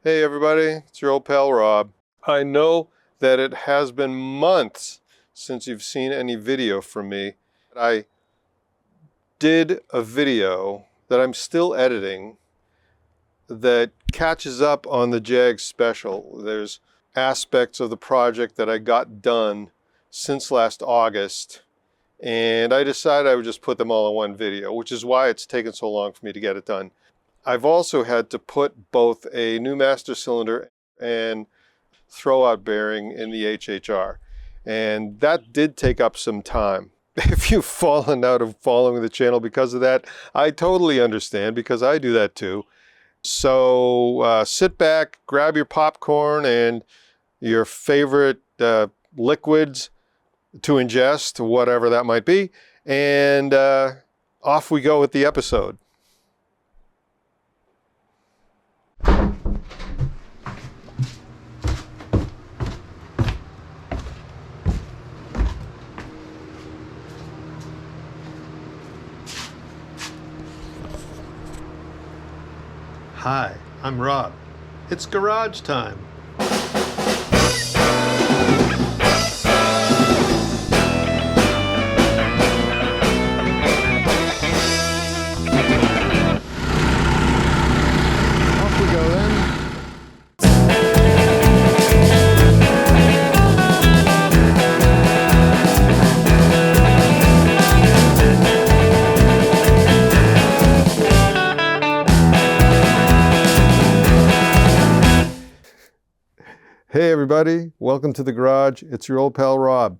Hey everybody, it's your old pal Rob. I know that it has been months since you've seen any video from me. I did a video that I'm still editing that catches up on the Jag Special. There's aspects of the project that I got done since last August, and I decided I would just put them all in one video, which is why it's taken so long for me to get it done. I've also had to put both a new master cylinder and throwout bearing in the HHR, and that did take up some time. If you've fallen out of following the channel because of that, I totally understand, because I do that too. So sit back, grab your popcorn and your favorite liquids to ingest, whatever that might be, and off we go with the episode. Hi, I'm Rob. It's garage time. Off we go then. Hey everybody, welcome to the garage. It's your old pal Rob.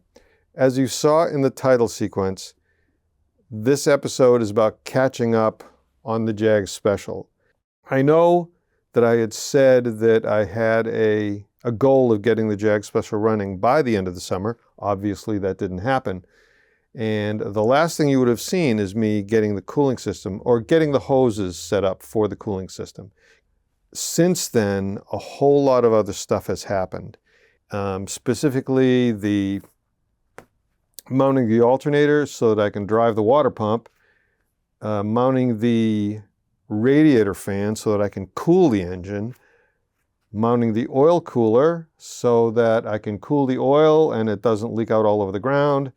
As you saw in the title sequence, this episode is about catching up on the Jag Special. I know that I had said that I had a goal of getting the Jag Special running by the end of the summer. Obviously that didn't happen. And the last thing you would have seen is me getting the cooling system or getting the hoses set up for the cooling system. Since then, a whole lot of other stuff has happened. Specifically, the mounting the alternator so that I can drive the water pump, mounting the radiator fan so that I can cool the engine, mounting the oil cooler so that I can cool the oil and it doesn't leak out all over the ground,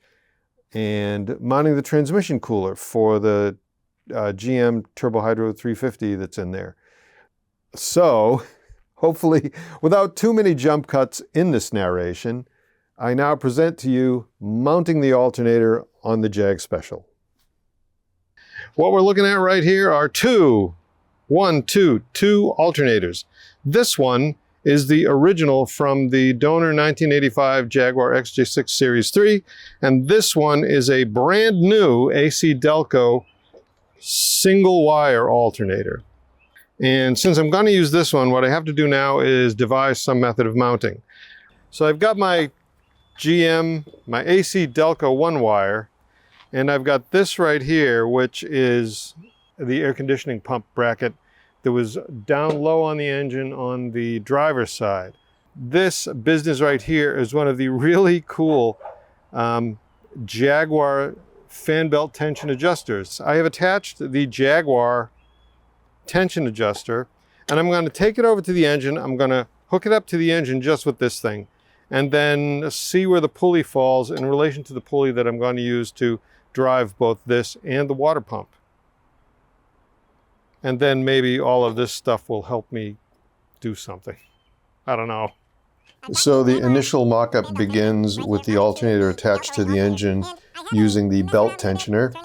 and mounting the transmission cooler for the GM Turbo Hydro 350 that's in there. So, hopefully, without too many jump cuts in this narration, I now present to you mounting the alternator on the Jag Special. What we're looking at right here are two alternators. This one is the original from the donor 1985 Jaguar XJ6 Series 3, and this one is a brand new AC Delco single wire alternator. And since I'm going to use this one, what I have to do now is devise some method of mounting. So I've got my my AC Delco 1-wire, and I've got this right here, which is the air conditioning pump bracket that was down low on the engine on the driver's side. This business right here is one of the really cool Jaguar fan belt tension adjusters. I have attached the Jaguar tension adjuster, and I'm going to take it over to the engine. I'm going to hook it up to the engine just with this thing, and then see where the pulley falls in relation to the pulley that I'm going to use to drive both this and the water pump. And then maybe all of this stuff will help me do something. I don't know. So the initial mock-up begins with the alternator attached to the engine using the belt tensioner.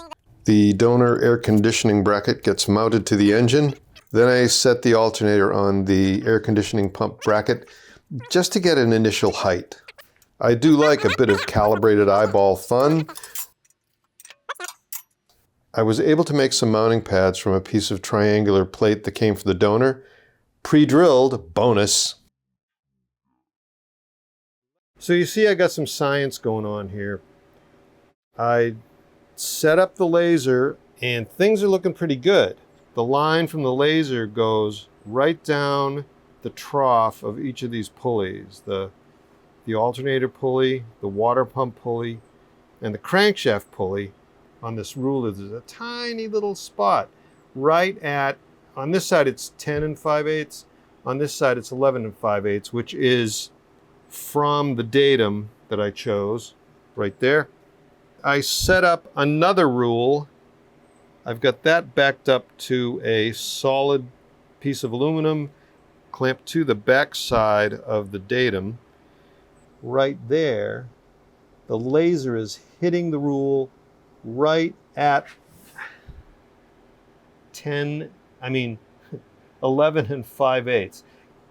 The donor air conditioning bracket gets mounted to the engine. Then I set the alternator on the air conditioning pump bracket just to get an initial height. I do like a bit of calibrated eyeball fun. I was able to make some mounting pads from a piece of triangular plate that came from the donor. Pre-drilled, bonus. So you see I got some science going on here. I set up the laser and things are looking pretty good. The line from the laser goes right down the trough of each of these pulleys. The alternator pulley, the water pump pulley, and the crankshaft pulley on this ruler. There's a tiny little spot right at, on this side it's 10 5/8, On this side, it's 11 5/8, which is from the datum that I chose right there. I set up another rule. I've got that backed up to a solid piece of aluminum clamped to the back side of the datum. Right there, the laser is hitting the rule right at 11 5/8.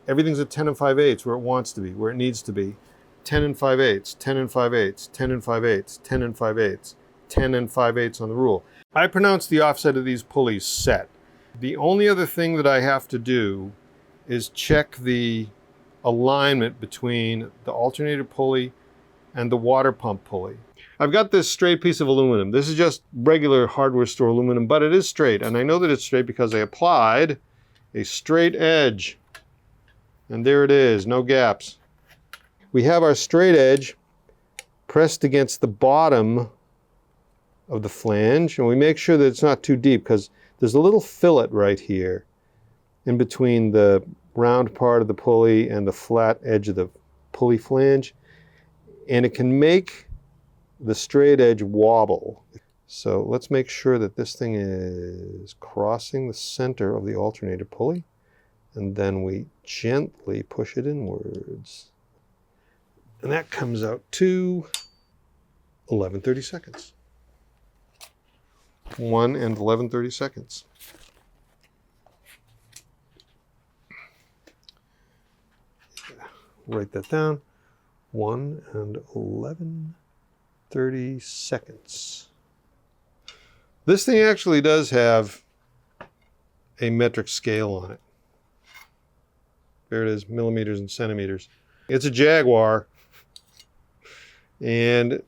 Everything's at 10 5/8 where it wants to be, where it needs to be. 10 5/8, 10 5/8, 10 5/8, 10 5/8, 10 5/8 on the rule. I pronounce the offset of these pulleys set. The only other thing that I have to do is check the alignment between the alternator pulley and the water pump pulley. I've got this straight piece of aluminum. This is just regular hardware store aluminum, but it is straight. And I know that it's straight because I applied a straight edge. And there it is, no gaps. We have our straight edge pressed against the bottom of the flange, and we make sure that it's not too deep because there's a little fillet right here in between the round part of the pulley and the flat edge of the pulley flange, and it can make the straight edge wobble. So let's make sure that this thing is crossing the center of the alternator pulley, and then we gently push it inwards. And that comes out to 11 32. 1 and 11 32. Write that down. 1 and 11 32. This thing actually does have a metric scale on it. There it is, millimeters and centimeters. It's a Jaguar, and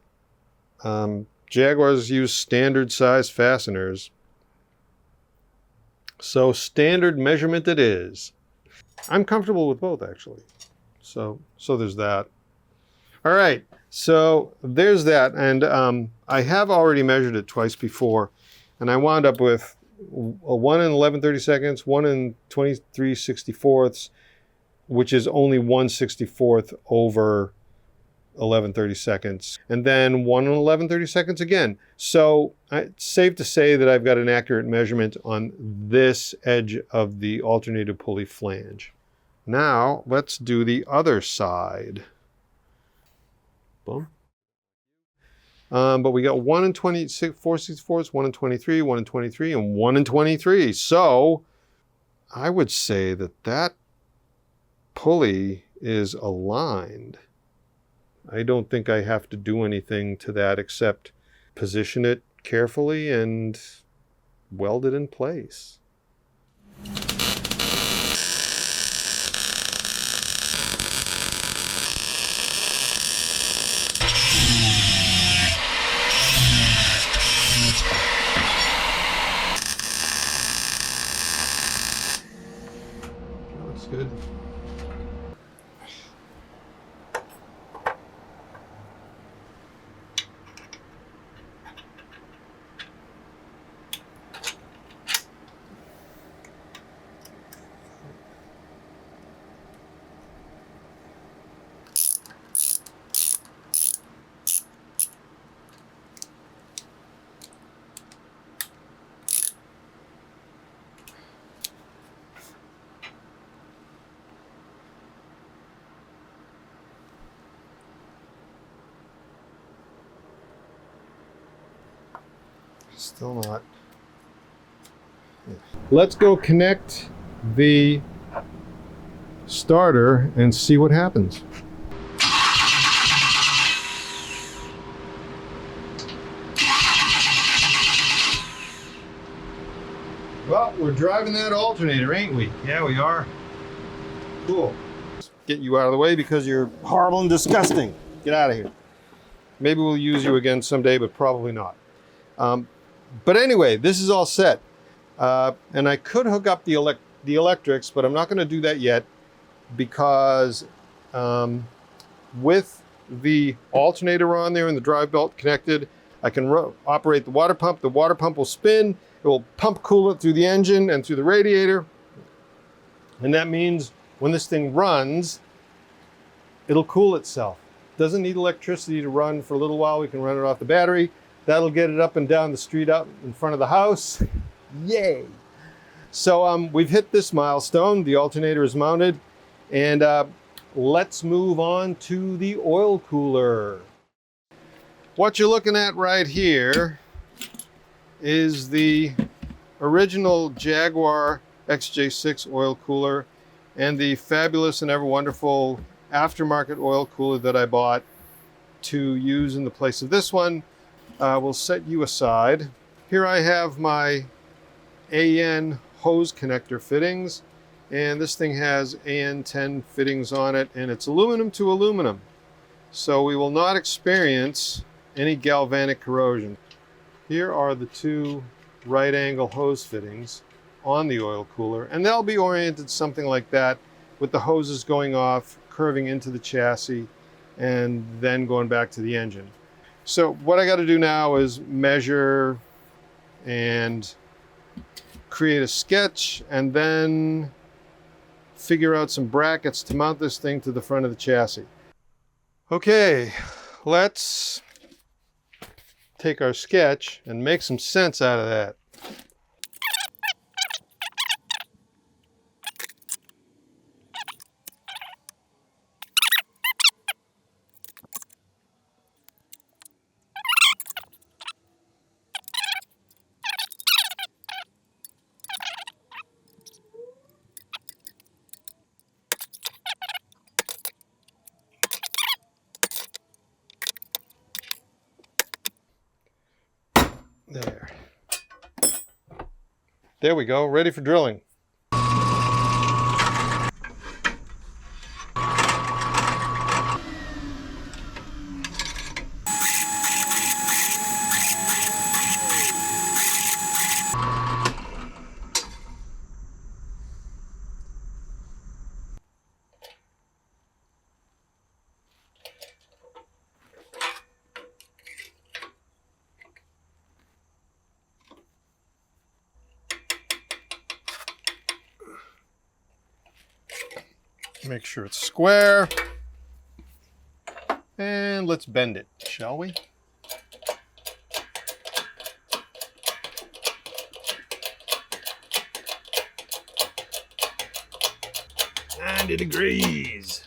Jaguars use standard size fasteners. So standard measurement it is. I'm comfortable with both, actually. So there's that. All right, so there's that. And I have already measured it twice before, and I wound up with a 1 and 11 32, 1 and 23 64ths, which is only 1/64 over 11 32, and then 1 and 11 32 again. So it's safe to say that I've got an accurate measurement on this edge of the alternator pulley flange. Now let's do the other side. Boom. But we got 1 and 24 64ths, 1 and 23, 1 and 23, and 1 and 23. So I would say that that pulley is aligned. I don't think I have to do anything to that except position it carefully and weld it in place. That looks good. Still not. Yeah. Let's go connect the starter and see what happens. Well, we're driving that alternator, ain't we? Yeah, we are. Cool. Get you out of the way because you're horrible and disgusting. Get out of here. Maybe we'll use you again someday, but probably not. But anyway, this is all set. And I could hook up the electrics, but I'm not going to do that yet because with the alternator on there and the drive belt connected, I can operate the water pump. The water pump will spin. It will pump coolant through the engine and through the radiator. And that means when this thing runs, it'll cool itself. Doesn't need electricity to run for a little while. We can run it off the battery. That'll get it up and down the street up in front of the house. Yay! So we've hit this milestone. The alternator is mounted, and let's move on to the oil cooler. What you're looking at right here is the original Jaguar XJ6 oil cooler and the fabulous and ever wonderful aftermarket oil cooler that I bought to use in the place of this one. We'll set you aside. Here I have my AN hose connector fittings, and this thing has AN10 fittings on it, and it's aluminum to aluminum, so we will not experience any galvanic corrosion. Here are the two right angle hose fittings on the oil cooler, and they'll be oriented something like that, with the hoses going off, curving into the chassis, and then going back to the engine. So what I got to do now is measure and create a sketch, and then figure out some brackets to mount this thing to the front of the chassis. Okay, let's take our sketch and make some sense out of that. There we go, ready for drilling. Make sure it's square, and let's bend it, shall we? 90 degrees.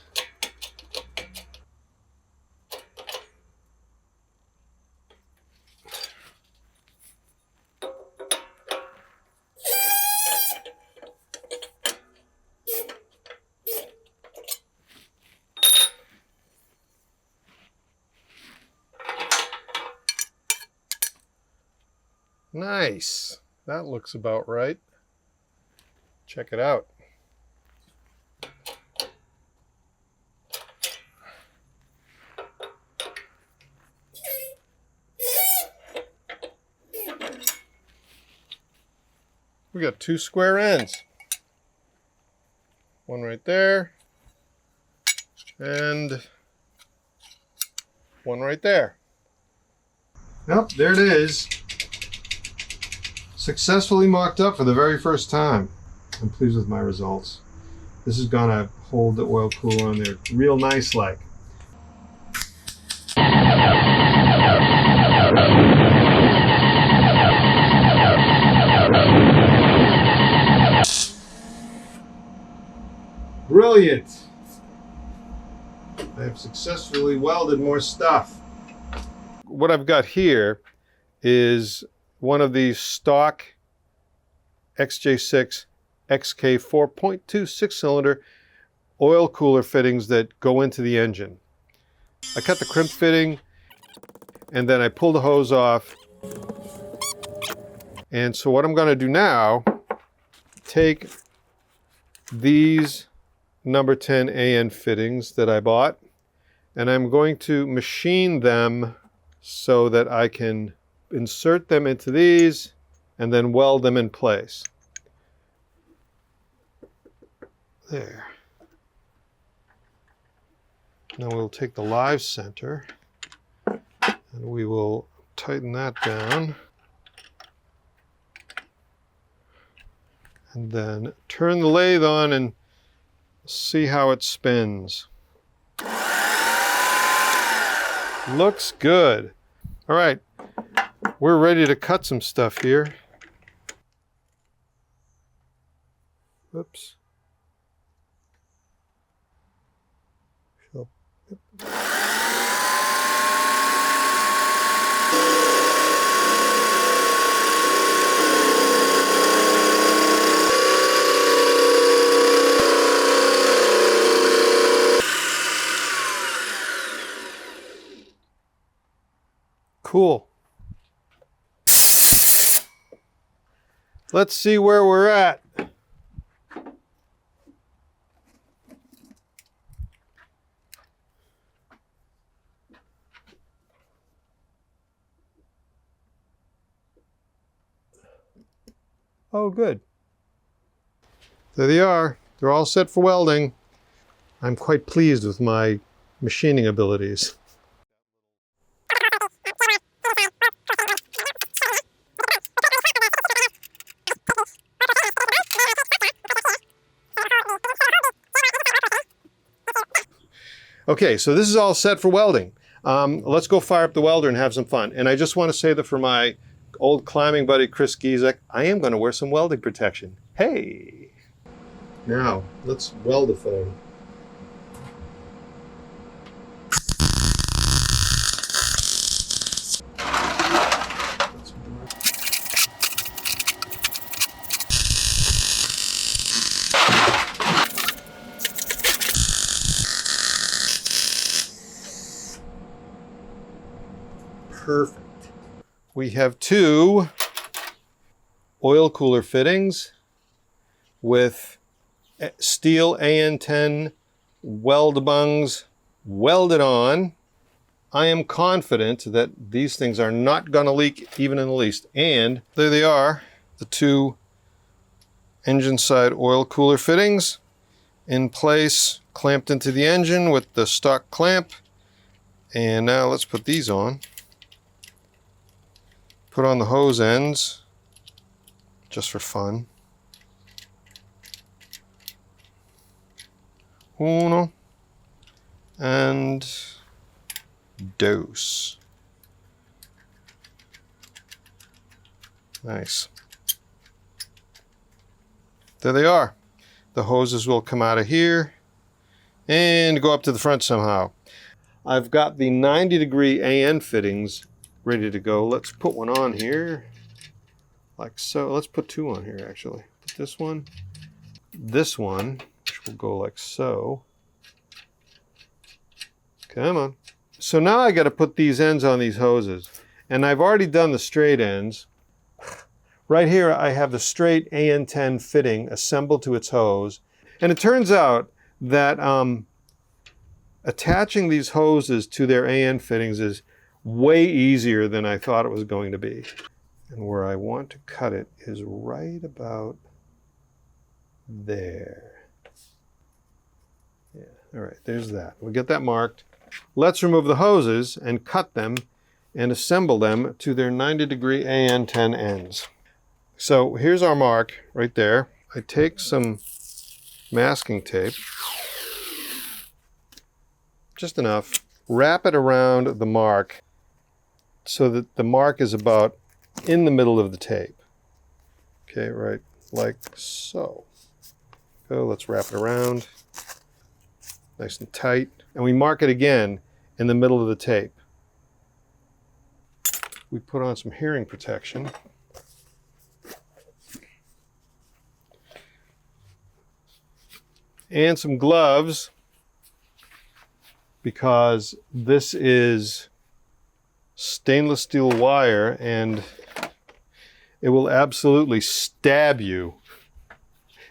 Nice. That looks about right. Check it out. We got two square ends. One right there, and one right there. Yep, there it is. Successfully mocked up for the very first time. I'm pleased with my results. This is gonna hold the oil cooler on there real nice like. Brilliant! I have successfully welded more stuff. What I've got here is one of these stock XJ6 XK 4.2 6-cylinder oil cooler fittings that go into the engine. I cut the crimp fitting, and then I pull the hose off. And so what I'm going to do now, take these number 10 AN fittings that I bought, and I'm going to machine them so that I can insert them into these and then weld them in place. There. Now we'll take the live center and we will tighten that down. And then turn the lathe on, and See how it spins. Looks good. All right, we're ready to cut some stuff here. Oops. Cool. Let's see where we're at. Oh, good. There they are. They're all set for welding. I'm quite pleased with my machining abilities. Okay, so this is all set for welding. Let's go fire up the welder and have some fun. And I just want to say that for my old climbing buddy, Chris Gizek, I am going to wear some welding protection. Hey! Now, let's weld the thing. Perfect. We have two oil cooler fittings with steel AN10 weld bungs welded on. I am confident that these things are not going to leak even in the least. And there they are, the two engine side oil cooler fittings in place, clamped into the engine with the stock clamp. And now let's put these on. Put on the hose ends, just for fun. Uno and dos. Nice. There they are. The hoses will come out of here and go up to the front somehow. I've got the 90-degree AN fittings ready to go. Let's put one on here, like so. Let's put two on here, actually. Put this one, which will go like so. Come on. So now I got to put these ends on these hoses. And I've already done the straight ends. Right here I have the straight AN10 fitting assembled to its hose. And it turns out that attaching these hoses to their AN fittings is way easier than I thought it was going to be. And where I want to cut it is right about there. Yeah, all right, there's that. We'll get that marked. Let's remove the hoses and cut them and assemble them to their 90-degree AN10 ends. So here's our mark right there. I take some masking tape, just enough, wrap it around the mark so that the mark is about in the middle of the tape. Okay, right, like so. So let's wrap it around, nice and tight. And we mark it again in the middle of the tape. We put on some hearing protection. And some gloves, because this is stainless steel wire and it will absolutely stab you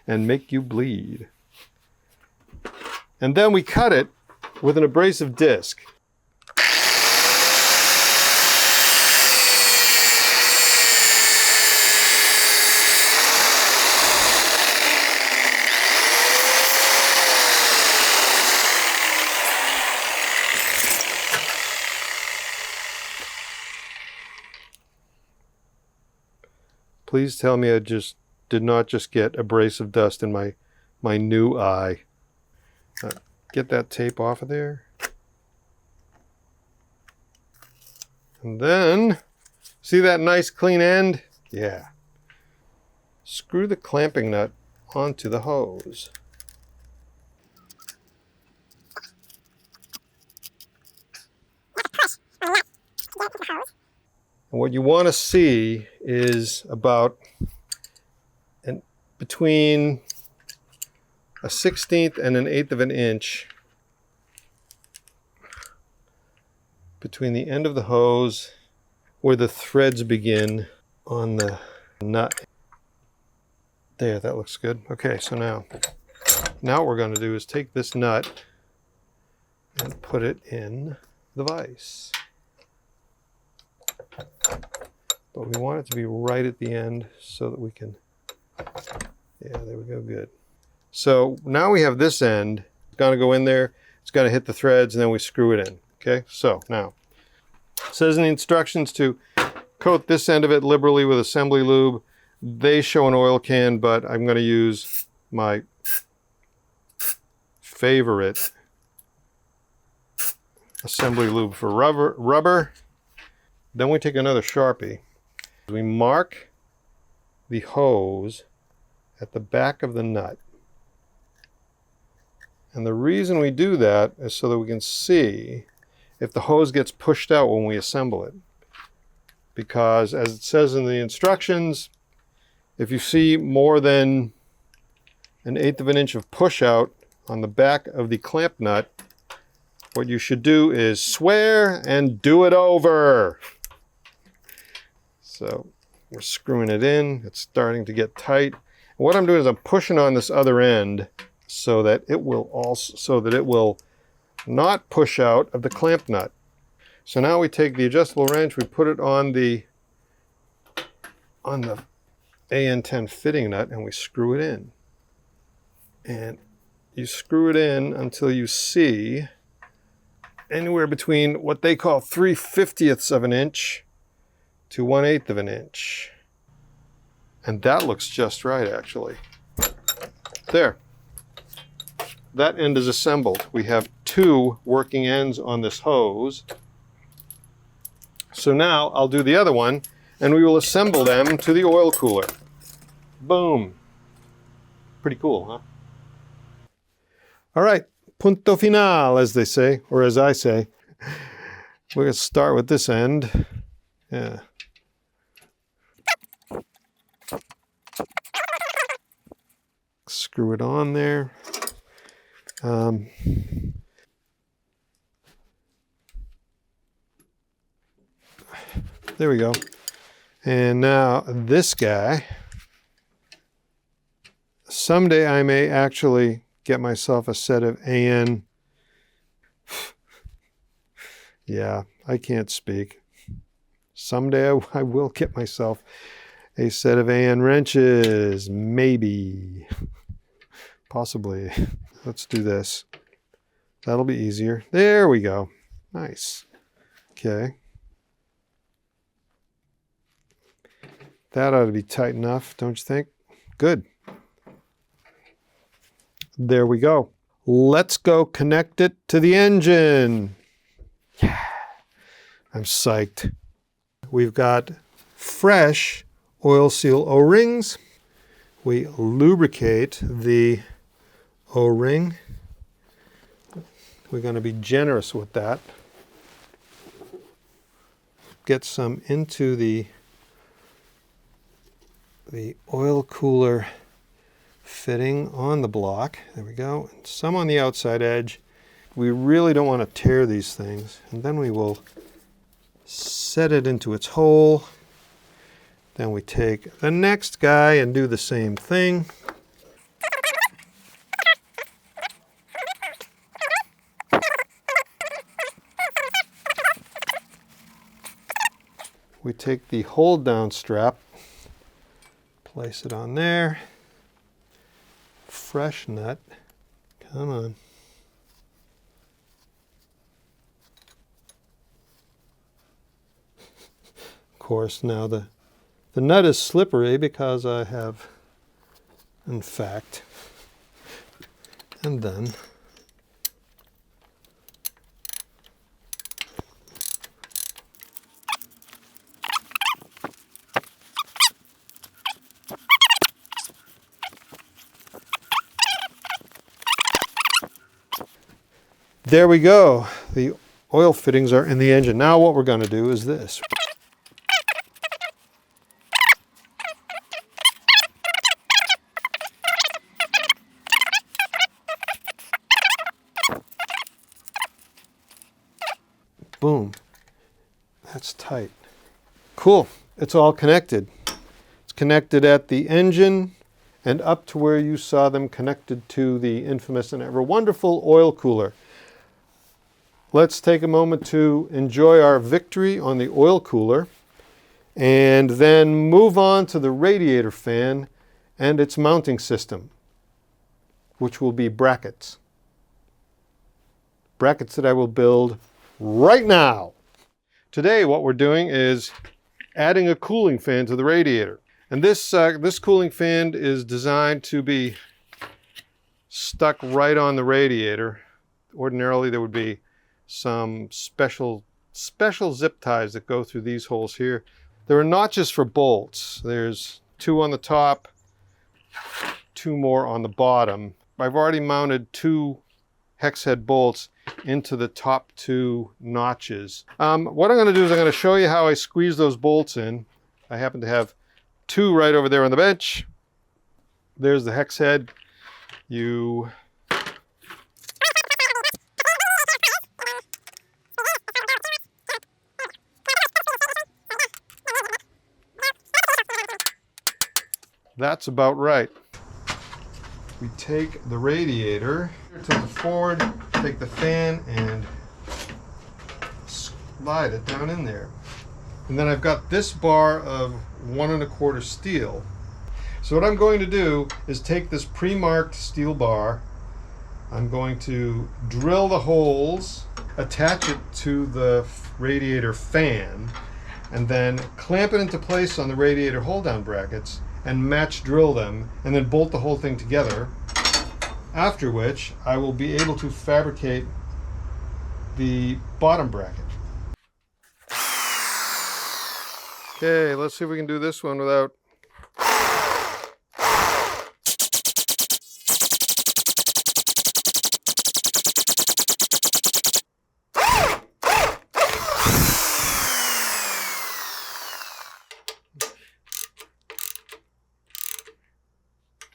and make you bleed. And then we cut it with an abrasive disc. Please tell me I just did not just get abrasive dust in my new eye. Get that tape off of there. And then, see that nice clean end? Yeah. Screw the clamping nut onto the hose. And what you want to see is about between a 1/16 and an 1/8 of an inch between the end of the hose where the threads begin on the nut. There, that looks good. Okay, so now what we're going to do is take this nut and put it in the vise. But we want it to be right at the end so that we can, yeah, there we go, good. So now we have this end. It's going to go in there. It's going to hit the threads, and then we screw it in. Okay, so now it says in the instructions to coat this end of it liberally with assembly lube. They show an oil can, but I'm going to use my favorite assembly lube for rubber. Then we take another Sharpie. We mark the hose at the back of the nut. And the reason we do that is so that we can see if the hose gets pushed out when we assemble it. Because as it says in the instructions, if you see more than an 1/8 of an inch of push out on the back of the clamp nut, what you should do is swear and do it over. So we're screwing it in. It's starting to get tight. And what I'm doing is I'm pushing on this other end so that it will not push out of the clamp nut. So now we take the adjustable wrench, we put it on the AN10 fitting nut, and we screw it in. And you screw it in until you see anywhere between what they call 3/50ths of an inch to 1/8 of an inch. And that looks just right, actually. There. That end is assembled. We have 2 working ends on this hose. So now I'll do the other one, and we will assemble them to the oil cooler. Boom. Pretty cool, huh? All right, punto final, as they say, or as I say. We're going to start with this end. Yeah. Screw it on there. There we go. And now this guy, someday I may actually get myself a set of AN. Yeah, I can't speak. Someday I will get myself a set of AN wrenches. Maybe. Possibly. Let's do this. That'll be easier. There we go. Nice. Okay. That ought to be tight enough, don't you think? Good. There we go. Let's go connect it to the engine. Yeah. I'm psyched. We've got fresh oil seal O-rings. We lubricate the O-ring. We're going to be generous with that. Get some into the oil cooler fitting on the block. There we go. And some on the outside edge. We really don't want to tear these things. And then we will set it into its hole. Then we take the next guy and do the same thing. We take the hold down strap, place it on there. Fresh nut. Come on. Of course, now the nut is slippery because I have, in fact, and then There we go. The oil fittings are in the engine. Now what we're going to do is this. Boom. That's tight. Cool. It's all connected. It's connected at the engine and up to where you saw them connected to the infamous and ever wonderful oil cooler. Let's take a moment to enjoy our victory on the oil cooler and then move on to the radiator fan and its mounting system, which will be brackets. Brackets that I will build right now. Today what we're doing is adding a cooling fan to the radiator. And this cooling fan is designed to be stuck right on the radiator. Ordinarily there would be some special zip ties that go through these holes here. There are notches for bolts. There's 2 on the top, 2 more on the bottom. I've already mounted 2 hex head bolts into the top 2 notches. What I'm going to do is I'm going to show you how I squeeze those bolts in. I happen to have 2 right over there on the bench. There's the hex head. That's about right. We take the radiator, tilt it forward, take the fan and slide it down in there. And then I've got this bar of 1 1/4 steel. So what I'm going to do is take this pre-marked steel bar, I'm going to drill the holes, attach it to the radiator fan, and then clamp it into place on the radiator hold-down brackets and match drill them, and then bolt the whole thing together, after which I will be able to fabricate the bottom bracket. Okay, let's see if we can do this one without...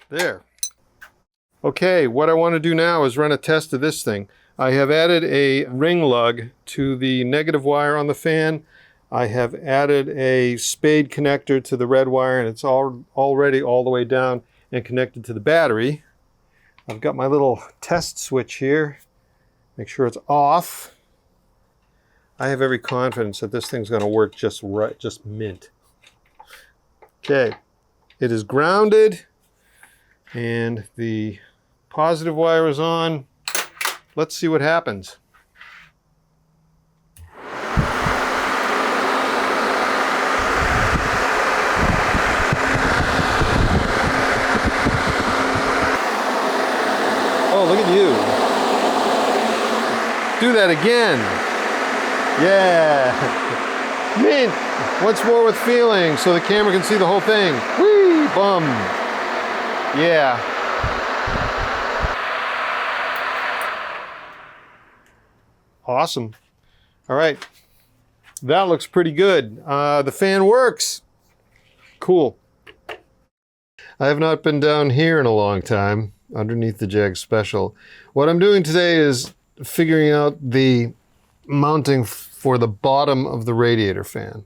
There. Okay, what I want to do now is run a test of this thing. I have added a ring lug to the negative wire on the fan. I have added a spade connector to the red wire, and it's already all the way down and connected to the battery. I've got my little test switch here. Make sure it's off. I have every confidence that this thing's going to work just right, just mint. Okay, it is grounded. And the positive wire is on. Let's see what happens. Oh, look at you. Do that again. Yeah. Mint. Once more with feeling so the camera can see the whole thing. Whee, bum. Yeah. Awesome. All right. That looks pretty good. The fan works. Cool. I have not been down here in a long time, underneath the Jag Special. What I'm doing today is figuring out the mounting for the bottom of the radiator fan.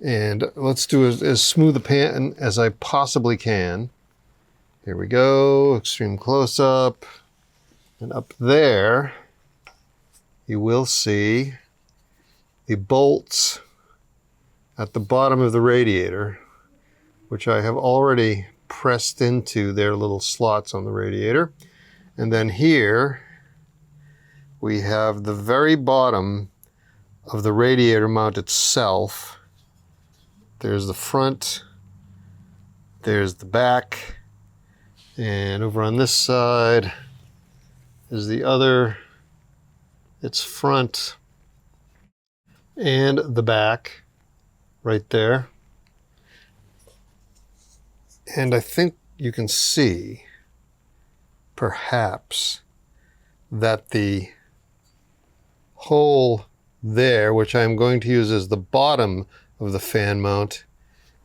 And let's do as smooth a pan as I possibly can. Here we go, extreme close-up, and up there you will see the bolts at the bottom of the radiator, which I have already pressed into their little slots on the radiator. And then here we have the very bottom of the radiator mount itself. There's the front, there's the back, and over on this side is the other. It's front and the back right there. And I think you can see perhaps that the hole there, which I'm going to use as the bottom of the fan mount,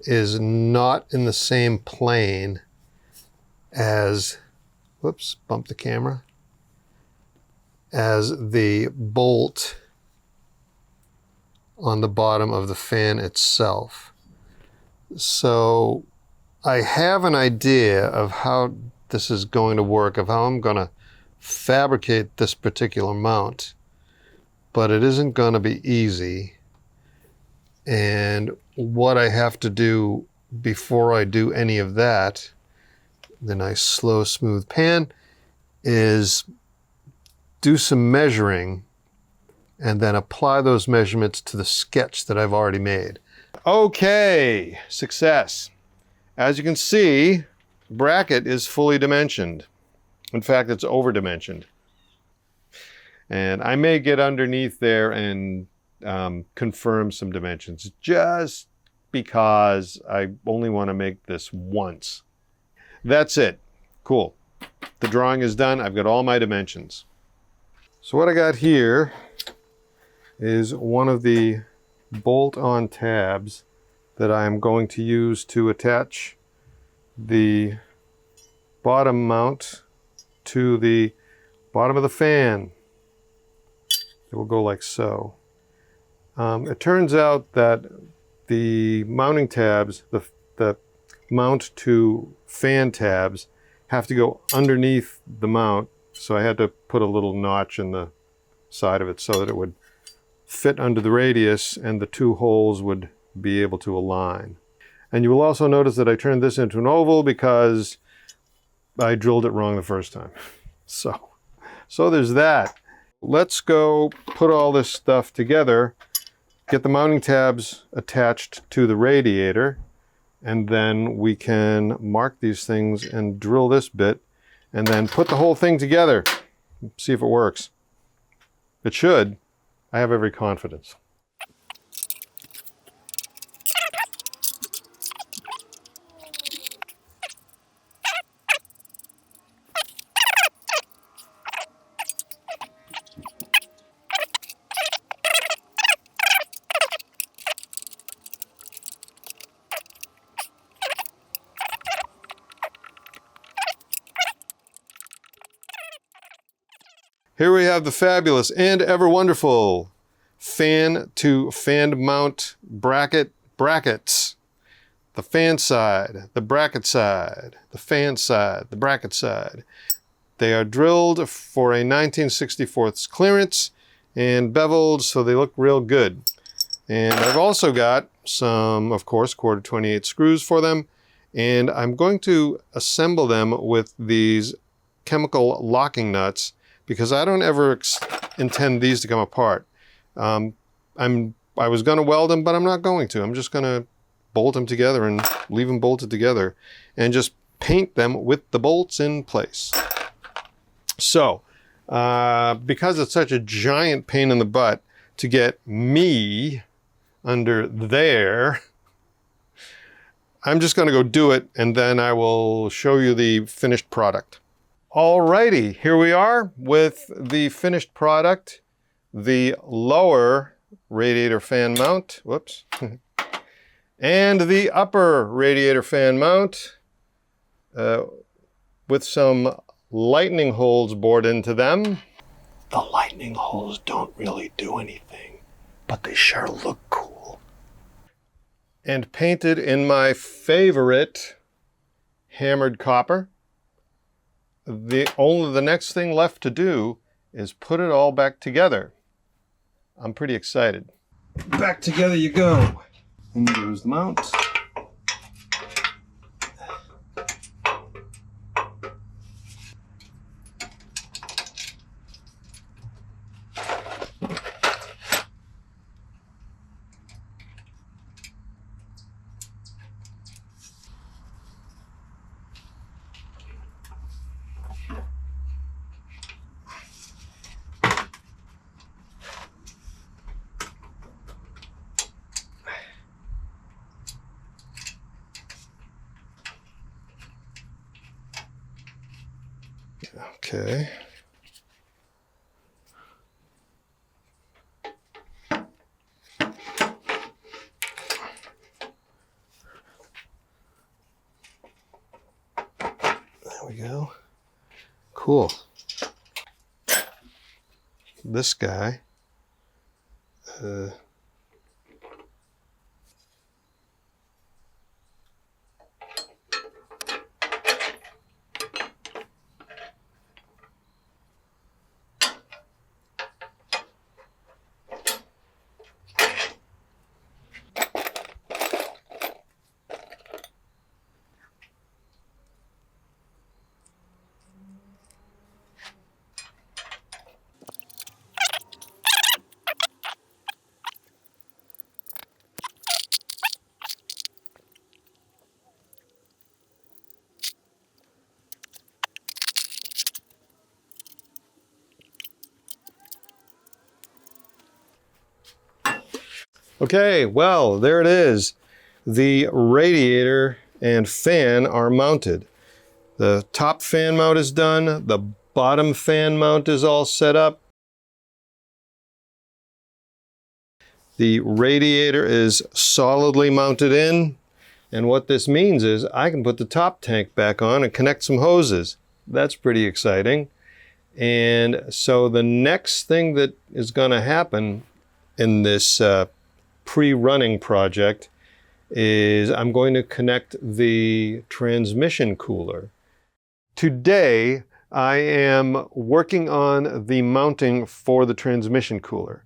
is not in the same plane as, whoops, bumped the camera, as the bolt on the bottom of the fan itself. So I have an idea of how this is going to work, of how I'm going to fabricate this particular mount, but it isn't going to be easy. And what I have to do before I do any of that, the nice slow smooth pan, is do some measuring and then apply those measurements to the sketch that I've already made. Okay, success. As you can see, the bracket is fully dimensioned. In fact, it's over-dimensioned. And I may get underneath there and confirm some dimensions, just because I only want to make this once. That's it. Cool. The drawing is done. I've got all my dimensions. So what I got here is one of the bolt-on tabs that I'm going to use to attach the bottom mount to the bottom of the fan. It will go like so. It turns out that the mounting tabs, the mount to fan tabs, have to go underneath the mount, so I had to put a little notch in the side of it so that it would fit under the radius and the two holes would be able to align. And you will also notice that I turned this into an oval because I drilled it wrong the first time. So there's that. Let's go put all this stuff together, get the mounting tabs attached to the radiator, and then we can mark these things and drill this bit and then put the whole thing together. See if it works. It should. I have every confidence. Here we have the fabulous and ever wonderful fan to fan mount brackets. The fan side, the bracket side, the fan side, the bracket side. They are drilled for a 19/64 clearance and beveled so they look real good. And I've also got some, of course, 1/4-28 screws for them. And I'm going to assemble them with these chemical locking nuts, because I don't ever intend these to come apart. I was going to weld them, but I'm not going to. I'm just going to bolt them together and leave them bolted together and just paint them with the bolts in place. So, because it's such a giant pain in the butt to get me under there, I'm just going to go do it, and then I will show you the finished product. Alrighty, here we are with the finished product, the lower radiator fan mount, whoops, and the upper radiator fan mount with some lightning holes bored into them. The lightning holes don't really do anything, but they sure look cool. And painted in my favorite hammered copper. The next thing left to do is put it all back together. I'm pretty excited. Back together you go. And there's the mount. Okay. go. Cool. This guy. Okay, well, there it is. The radiator and fan are mounted. The top fan mount is done. The bottom fan mount is all set up. The radiator is solidly mounted in. And what this means is I can put the top tank back on and connect some hoses. That's pretty exciting. And so the next thing that is going to happen in this pre-running project is I'm going to connect the transmission cooler. Today, I am working on the mounting for the transmission cooler.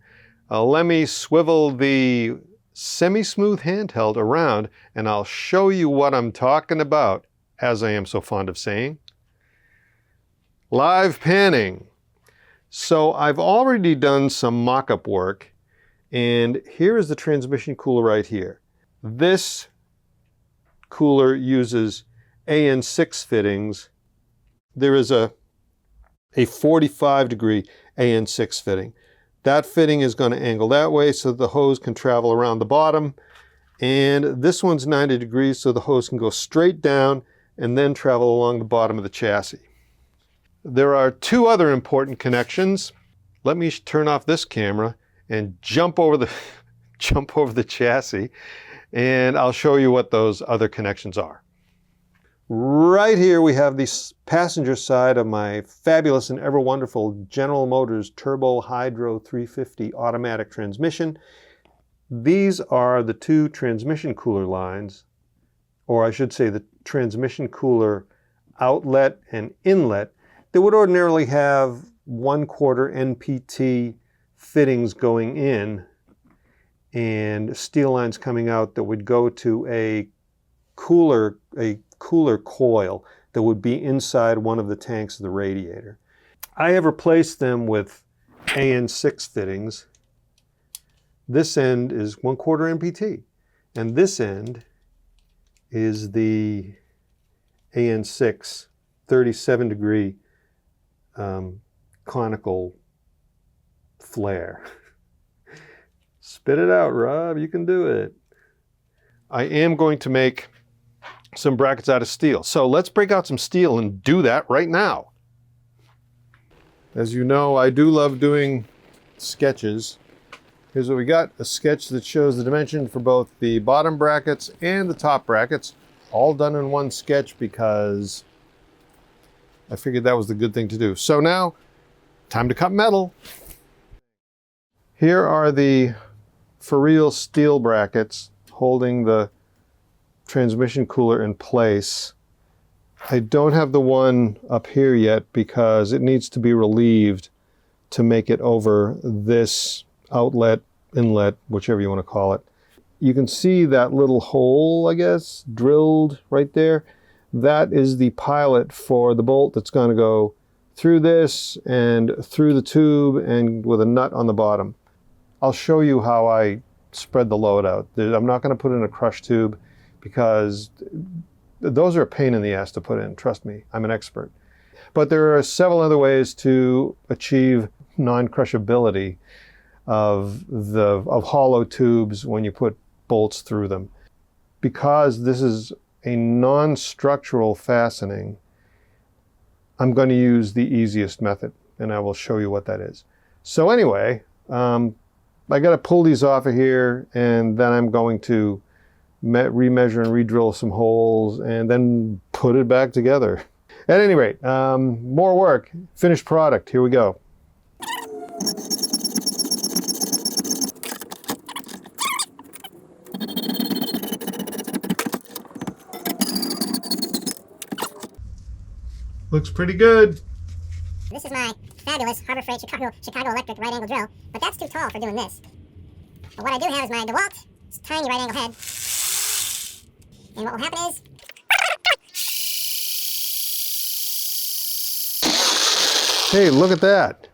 Let me swivel the semi-smooth handheld around and I'll show you what I'm talking about, as I am so fond of saying. Live panning. So I've already done some mock-up work, and here is the transmission cooler right here. This cooler uses AN6 fittings. There is a 45-degree AN6 fitting. That fitting is going to angle that way so the hose can travel around the bottom. And this one's 90 degrees so the hose can go straight down and then travel along the bottom of the chassis. There are two other important connections. Let me turn off this camera and jump over the chassis, and I'll show you what those other connections are. Right here we have the passenger side of my fabulous and ever wonderful General Motors Turbo Hydro 350 automatic transmission. These are the two transmission cooler lines, or I should say the transmission cooler outlet and inlet that would ordinarily have 1/4 NPT fittings going in and steel lines coming out that would go to a cooler coil that would be inside one of the tanks of the radiator. I have replaced them with AN6 fittings. This end is 1/4 NPT, and this end is the AN6 37-degree conical flare. Spit it out, Rob, you can do it. I am going to make some brackets out of steel. So let's break out some steel and do that right now. As you know, I do love doing sketches. Here's what we got, a sketch that shows the dimension for both the bottom brackets and the top brackets, all done in one sketch because I figured that was the good thing to do. So now, time to cut metal. Here are the for real steel brackets holding the transmission cooler in place. I don't have the one up here yet because it needs to be relieved to make it over this outlet, inlet, whichever you want to call it. You can see that little hole, I guess, drilled right there. That is the pilot for the bolt that's going to go through this and through the tube and with a nut on the bottom. I'll show you how I spread the load out. I'm not going to put in a crush tube because those are a pain in the ass to put in. Trust me, I'm an expert. But there are several other ways to achieve non-crushability of hollow tubes when you put bolts through them. Because this is a non-structural fastening, I'm going to use the easiest method, and I will show you what that is. So anyway, I got to pull these off of here, and then I'm going to remeasure and re-drill some holes and then put it back together. At any rate, more work, finished product, here we go. Looks pretty good. This is my fabulous Harbor Freight Chicago Electric right angle drill, but that's too tall for doing this. But what I do have is my DeWalt tiny right angle head. And what will happen is, hey, look at that.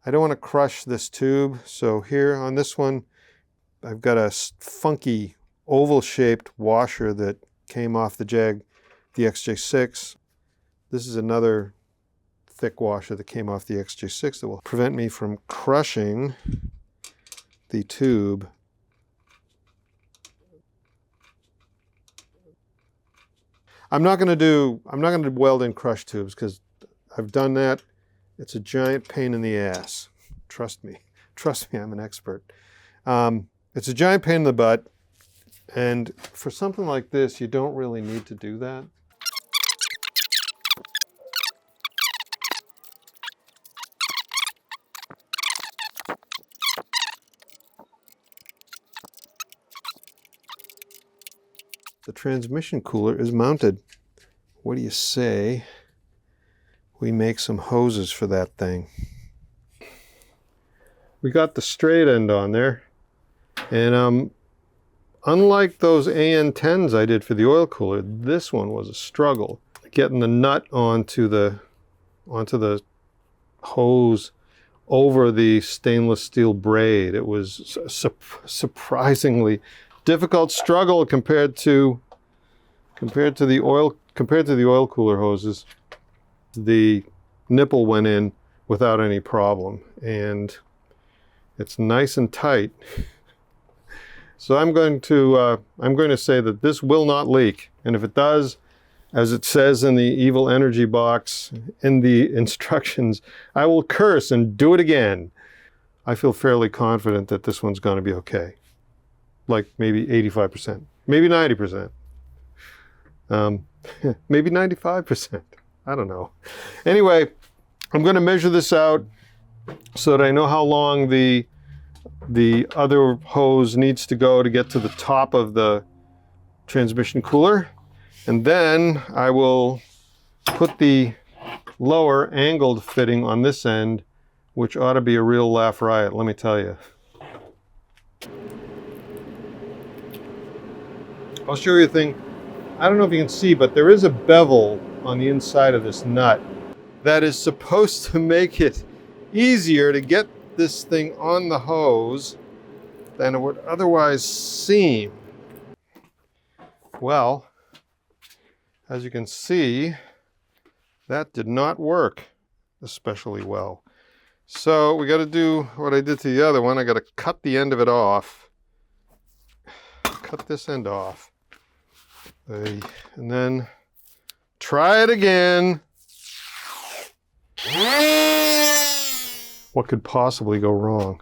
I don't want to crush this tube, so here on this one, I've got a funky oval-shaped washer that came off the Jag, the XJ6. This is another thick washer that came off the XJ6 that will prevent me from crushing the tube. I'm not going to weld in crush tubes because I've done that. It's a giant pain in the ass. Trust me, I'm an expert. It's a giant pain in the butt, and for something like this, you don't really need to do that. The transmission cooler is mounted. What do you say we make some hoses for that thing? We got the straight end on there, and unlike those AN10s I did for the oil cooler, this one was a struggle. Getting the nut onto the hose over the stainless steel braid. It was surprisingly difficult struggle compared to the oil cooler hoses. The nipple went in without any problem, and it's nice and tight. So I'm going to say that this will not leak, and if it does, as it says in the evil energy box in the instructions, I will curse and do it again. I feel fairly confident that this one's going to be okay. Like maybe 85%, maybe 90%, maybe 95%. I don't know. Anyway, I'm going to measure this out so that I know how long the other hose needs to go to get to the top of the transmission cooler. And then I will put the lower angled fitting on this end, which ought to be a real laugh riot, let me tell you. I'll show you a thing. I don't know if you can see, but there is a bevel on the inside of this nut that is supposed to make it easier to get this thing on the hose than it would otherwise seem. Well, as you can see, that did not work especially well. So we got to do what I did to the other one. I got to cut the end of it off. Cut this end off. And then try it again. What could possibly go wrong?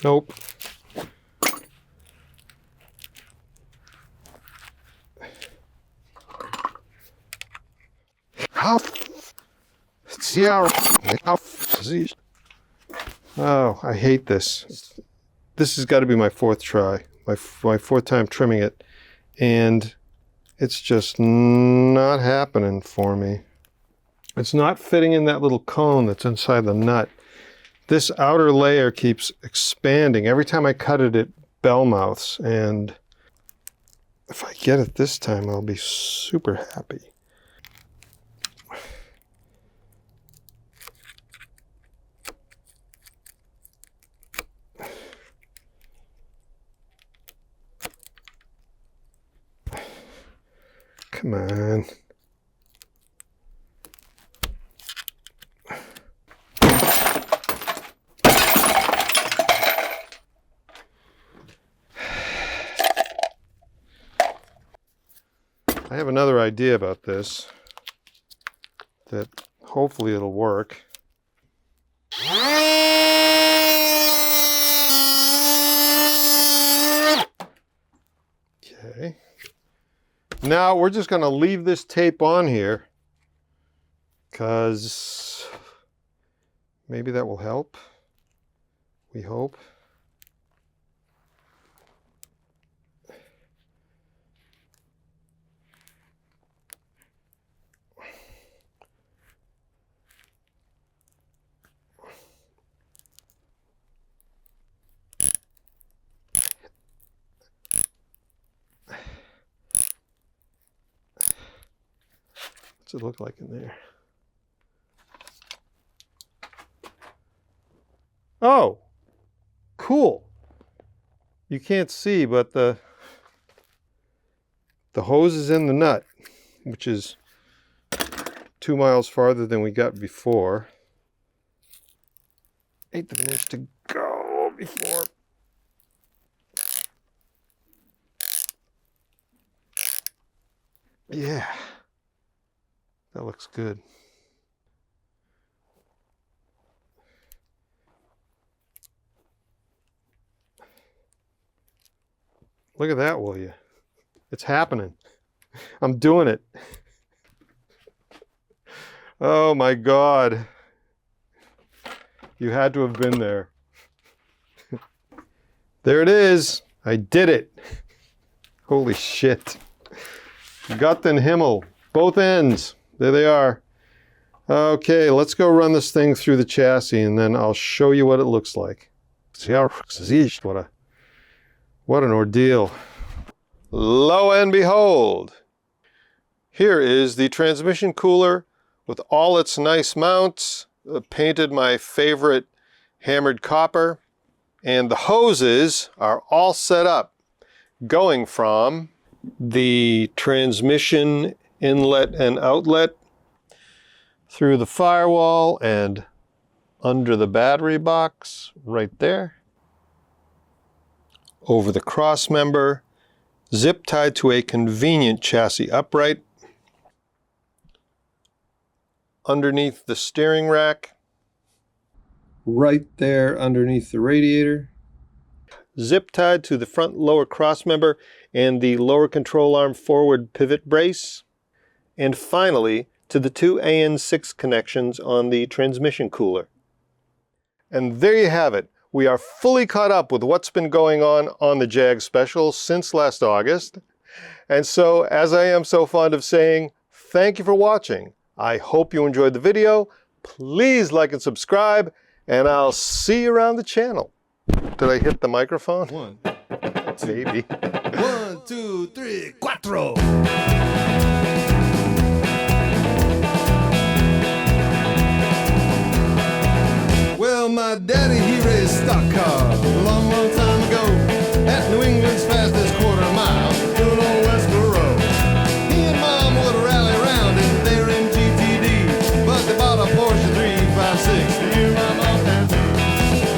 Nope. Oh, I hate this. This has got to be my fourth try, my fourth time trimming it, and it's just not happening for me. It's not fitting in that little cone that's inside the nut. This outer layer keeps expanding. Every time I cut it, it bell mouths, and if I get it this time, I'll be super happy. Come on. I have another idea about this that hopefully it'll work. Okay. Now we're just going to leave this tape on here because maybe that will help. We hope. What's it look like in there? Oh, cool. You can't see, but the hose is in the nut, which is 2 miles farther than we got before. 1/8 of an inch to go before. Yeah, that looks good. Look at that, will you? It's happening. I'm doing it. Oh my God. You had to have been there. There it is. I did it. Holy shit. Gott den Himmel. Both ends. There they are. Okay, let's go run this thing through the chassis and then I'll show you what it looks like. What an ordeal. Lo and behold, here is the transmission cooler with all its nice mounts, painted my favorite hammered copper, and the hoses are all set up, going from the transmission inlet and outlet through the firewall and under the battery box right there, over the cross member, zip tied to a convenient chassis upright, underneath the steering rack, right there underneath the radiator, zip tied to the front lower cross member and the lower control arm forward pivot brace, and finally to the 2 AN6 connections on the transmission cooler. And there you have it. We are fully caught up with what's been going on the Jag Special since last August. And so, as I am so fond of saying, thank you for watching. I hope you enjoyed the video. Please like and subscribe, and I'll see you around the channel. Did I hit the microphone? 1, 2, Maybe. 1, 2, 3, 4. Well, my daddy, he raised stock cars a long, long time ago at New England's fastest quarter mile, good old Westboro Road. He and Mom would rally around in their MGTD, but they bought a Porsche 356 the year my mom had me.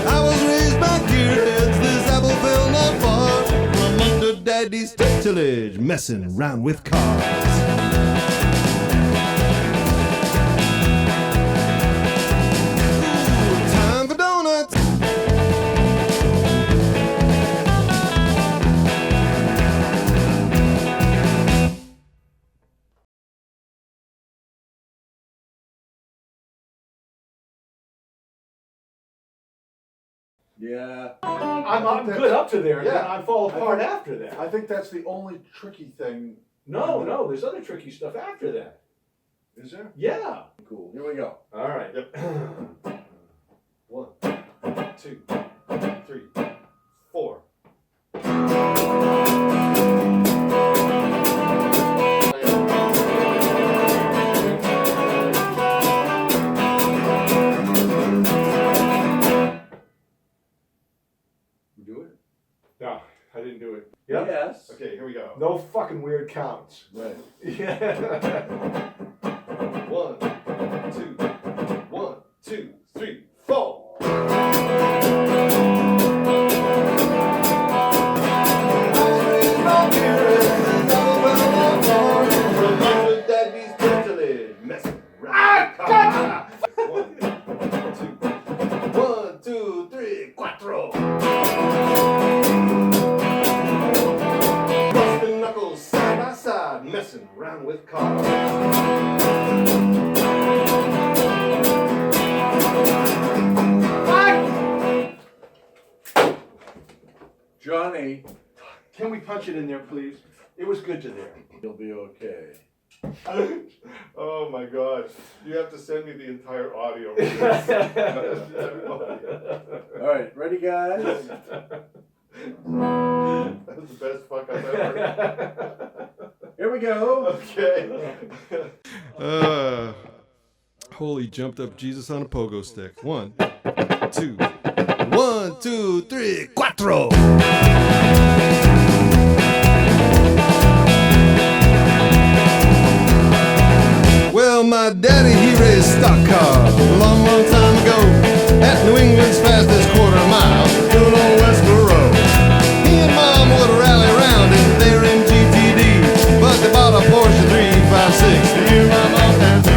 I was raised by gearheads, this apple fell not far from under Daddy's tillage, messing around with cars. Yeah. I'm good up to there, and then Yeah. I fall apart after that. I think that's the only tricky thing. No, there's other tricky stuff after that. Is there? Yeah. Cool. Here we go. All right. Yep. 1, 2, 3, 4. You do it? No, I didn't do it. Yep. Yes. Okay, here we go. No fucking weird counts. Right. Yeah. 1, 2, 1, 2, 3, 4. I was raised by gearheads, this apple fell not far funny. Can we punch it in there, please? It was good to there. You'll be okay. Oh my God. You have to send me the entire audio. All right, ready, guys? That's the best fuck I've ever. Here we go. Okay. Holy jumped up Jesus on a pogo stick. 1, 2. 1, 2, 3, 4. Well, my daddy, he raised stock cars a long, long time ago at New England's fastest quarter mile, good old Westboro Road. He and Mom would rally around in their MGTD, but they bought a Porsche 356 the year my mom had me.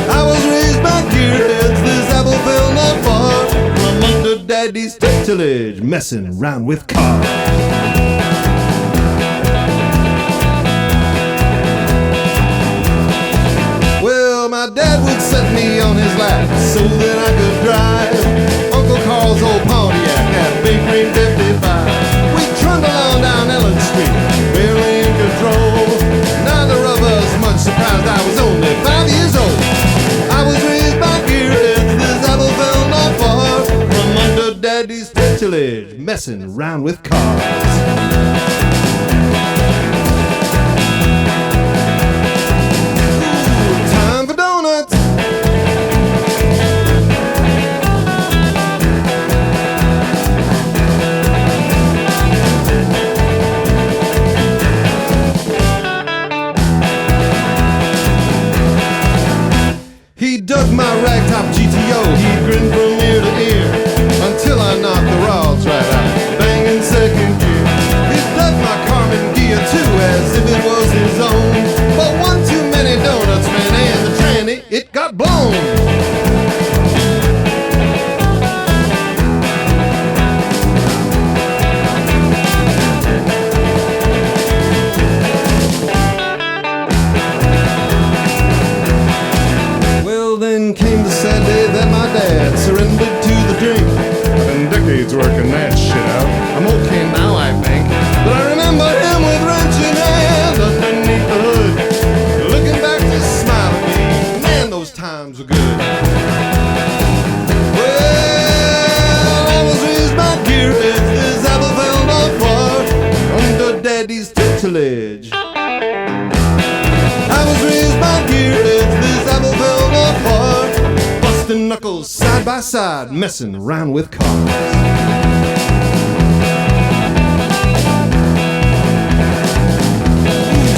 I was raised by gearheads, this apple fell not far from under daddy's tutelage, messing around with cars. My dad would set me on his lap so that I could drive Uncle Carl's old Pontiac at Big Green 55. We trundled on down Ellen Street, barely in control. Neither of us much surprised I was only 5 years old. I was raised by gearheads, this apple fell not far from under daddy's tutelage, messing around with cars. He dug my ragtop GTO, he grinned from ear to ear until I knocked the rods right out, banging second gear. He dug my Carmen Gia too, as if it was his own. But one too many donuts, man, and the tranny, it got blown. Then came the sad day that my dad surrendered to the drink. I've been decades working that shit out. I'm okay now, I think, but I remember him with wrench in hand underneath the hood, looking back to smile at me. Man, those times were good. Well, I was raised by gearheads, this apple fell not far under daddy's tutelage. I was raised by gearheads, this apple fell not far, busting knuckles side by side, messing around with cars.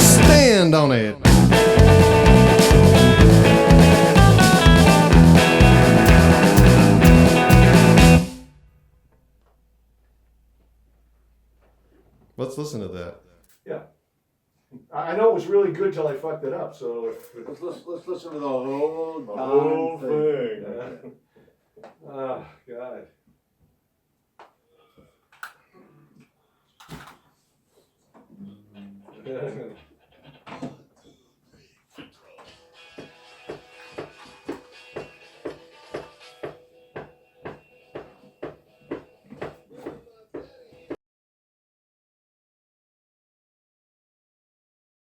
Stand on it. Let's listen to that. Yeah. I know it was really good till I fucked it up, so. Let's listen to the whole thing. Oh, God.